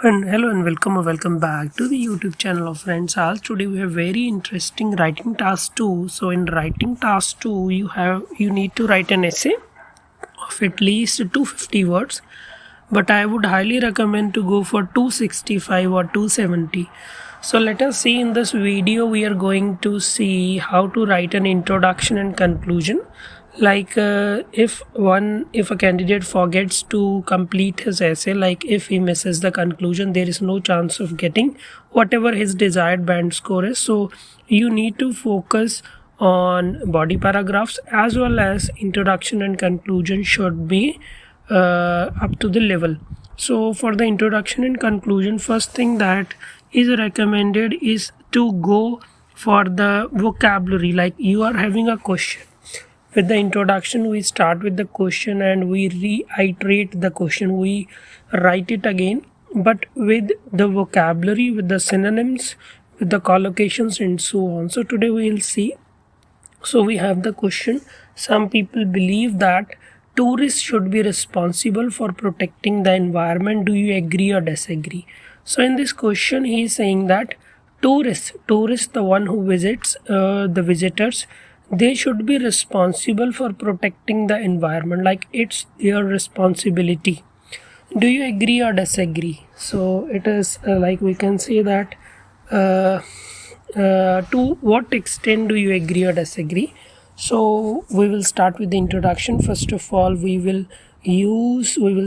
Hello and welcome back to the YouTube channel of Friends All. Today we have very interesting writing task 2. So in writing task 2 you need to write an essay of at least 250 words, but I would highly recommend to go for 265 or 270. So let us see. In this video we are going to see how to write an introduction and conclusion. Like if a candidate forgets to complete his essay, like if he misses the conclusion, there is no chance of getting whatever his desired band score is. So you need to focus on body paragraphs as well as introduction and conclusion should be up to the level. So for the introduction and conclusion, first thing that is recommended is to go for the vocabulary. Like you are having a question. With the introduction, we start with the question and we reiterate the question. We write it again, but with the vocabulary, with the synonyms, with the collocations and so on. So today we will see. So we have the question. Some people believe that tourists should be responsible for protecting the environment. Do you agree or disagree? So in this question, he is saying that tourists, the one who visits, the visitors, they should be responsible for protecting the environment, like it's their responsibility. Do you agree or disagree? So it is like we can say that to what extent do you agree or disagree? So we will start with the introduction. First of all, we will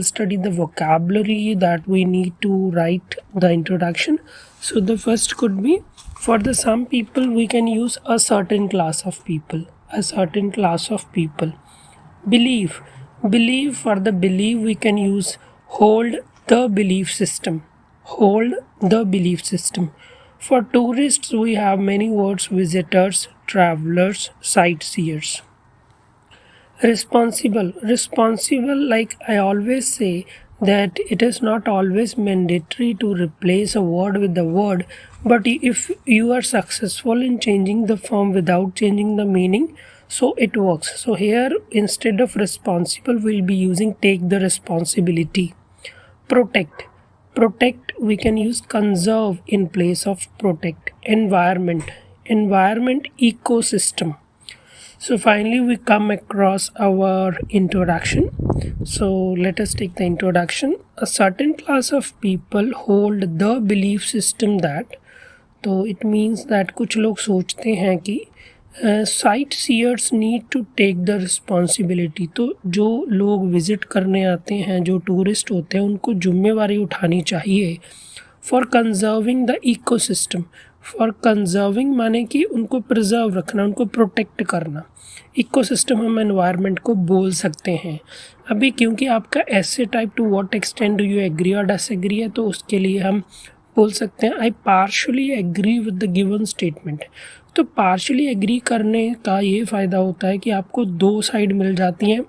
study the vocabulary that we need to write the introduction. So the first could be, for the some people we can use a certain class of people. Belief. For the belief we can use hold the belief system. For tourists we have many words: visitors, travelers, sightseers. Responsible, like I always say that it is not always mandatory to replace a word with the word, but if you are successful in changing the form without changing the meaning, so it works. So here instead of responsible we'll be using take the responsibility. Protect, we can use conserve in place of protect. Environment, ecosystem. So finally we come across our introduction. So let us take the introduction. A certain class of people hold the belief system that, तो it means that कुछ लोग सोचते हैं कि sightseers need to take the responsibility. तो जो लोग visit करने आते हैं, जो टूरिस्ट होते हैं, उनको जिम्मेवारी उठानी चाहिए for conserving the ecosystem. For conserving माने कि उनको प्रिजर्व रखना, उनको प्रोटेक्ट करना. इकोसिस्टम हम एनवायरनमेंट को बोल सकते हैं. अभी क्योंकि आपका ऐसे type to what extent do you agree और डिसएग्री है, तो उसके लिए हम बोल सकते हैं I partially agree with the given statement. तो पार्शली एग्री करने का ये फ़ायदा होता है कि आपको दो साइड मिल जाती हैं.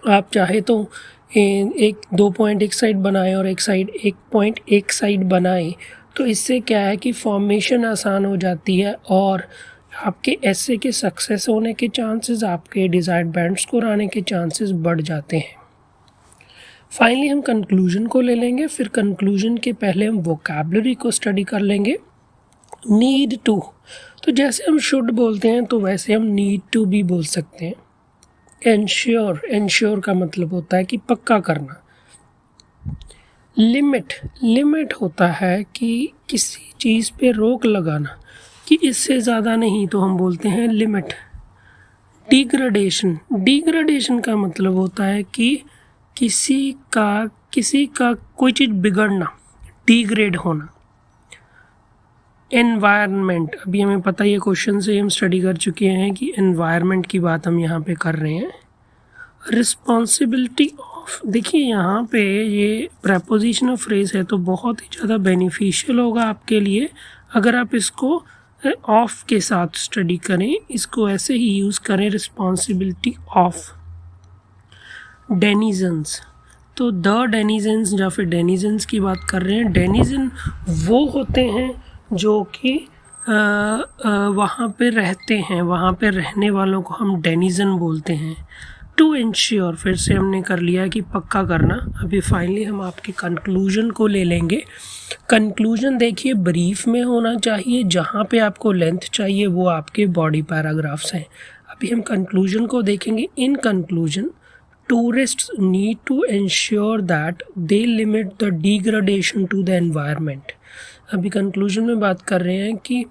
आप चाहे तो एक 2 पॉइंट एक साइड बनाएं और एक पॉइंट एक साइड बनाएं, तो इससे क्या है कि फॉर्मेशन आसान हो जाती है और आपके ऐसे के सक्सेस होने के चांसेस, आपके डिज़ायर्ड बैंड स्कोर आने के चांसेस बढ़ जाते हैं. फाइनली हम कंक्लूजन को ले लेंगे. फिर कंक्लूजन के पहले हम वोकैबुलरी को स्टडी कर लेंगे. नीड टू, तो जैसे हम शुड बोलते हैं तो वैसे हम नीड टू भी बोल सकते हैं. एंश्योर का मतलब होता है कि पक्का करना. लिमिट होता है कि किसी चीज़ पे रोक लगाना, कि इससे ज़्यादा नहीं, तो हम बोलते हैं लिमिट. डिग्रेडेशन का मतलब होता है कि किसी का कोई चीज़ बिगड़ना, डिग्रेड होना. एनवायरनमेंट, अभी हमें पता है, ये क्वेश्चन से हम स्टडी कर चुके हैं कि एनवायरनमेंट की बात हम यहाँ पे कर रहे हैं. रिस्पॉन्सिबिलिटी ऑफ, देखिए यहाँ पे ये प्रेपोजिशनल फ्रेज है, तो बहुत ही ज़्यादा बेनिफिशियल होगा आपके लिए अगर आप इसको ऑफ के साथ स्टडी करें. इसको ऐसे ही यूज़ करें, रिस्पॉन्सिबिलिटी ऑफ. डेनिजन्स, तो द डेनिजन्स या फिर डेनिजन्स की बात कर रहे हैं. डेनिजन वो होते हैं जो कि वहाँ पे रहते हैं, वहाँ पे रहने वालों को हम डेनिजन बोलते हैं. टू इंश्योर, फिर से हमने कर लिया कि पक्का करना। अभी फाइनली हम आपके कंक्लूजन को ले लेंगे। कंक्लूजन देखिए ब्रीफ में होना चाहिए, जहाँ पे आपको लेंथ चाहिए वो आपके बॉडी पैराग्राफ्स हैं। अभी हम कंक्लूजन को देखेंगे। In conclusion, tourists need to ensure that they limit the degradation to the environment। अभी कंक्लूजन में बात कर रहे हैं कि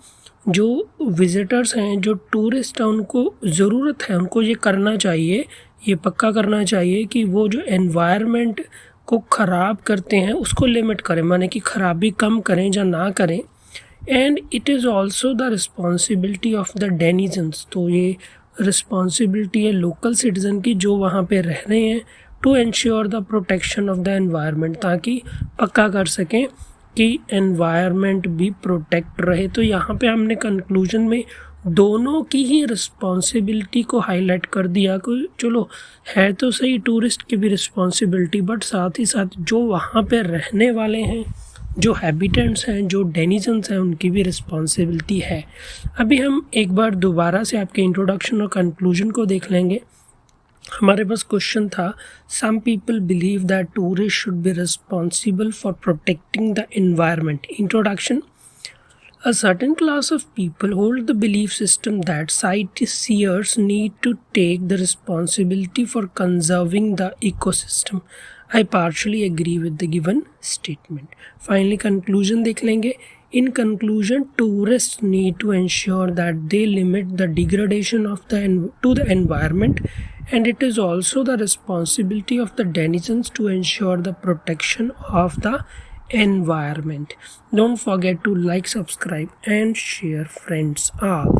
जो विजिटर्स हैं, जो टूरिस्ट हैं, उनको ज़रूरत है, उनको ये करना चाहिए, ये पक्का करना चाहिए कि वो जो एनवायरनमेंट को ख़राब करते हैं उसको लिमिट करें, माने कि ख़राबी कम करें या ना करें। And it is also the responsibility of the denizens, तो ये रिस्पॉन्सिबिलिटी है लोकल सिटीज़न की जो वहाँ पे रह रहे हैं, to ensure the protection of the environment, ताकि पक्का कर सकें कि एनवायरनमेंट भी प्रोटेक्ट रहे। तो यहाँ पे हमने कंक्लूजन में दोनों की ही रिस्पॉन्सिबिलिटी को हाईलाइट कर दिया कि चलो है तो सही टूरिस्ट की भी रिस्पॉन्सिबिलिटी, बट साथ ही साथ जो वहाँ पे रहने वाले हैं, जो हैबिटेंट्स हैं, जो डेनिजन्स हैं, उनकी भी रिस्पॉन्सिबिलिटी है। अभी हम एक बार दोबारा से आपके इंट्रोडक्शन और कंक्लूजन को देख लेंगे। हमारे पास क्वेश्चन था, some people believe that tourist should be responsible for protecting the environment. Introduction, a certain class of people hold the belief system that sightseers need to take the responsibility for conserving the ecosystem. I partially agree with the given statement. Finally, conclusion देख लेंगे। In conclusion, tourists need to ensure that they limit the degradation of to the environment, and it is also the responsibility of the denizens to ensure the protection of the environment. Don't forget to like, subscribe and share friends all.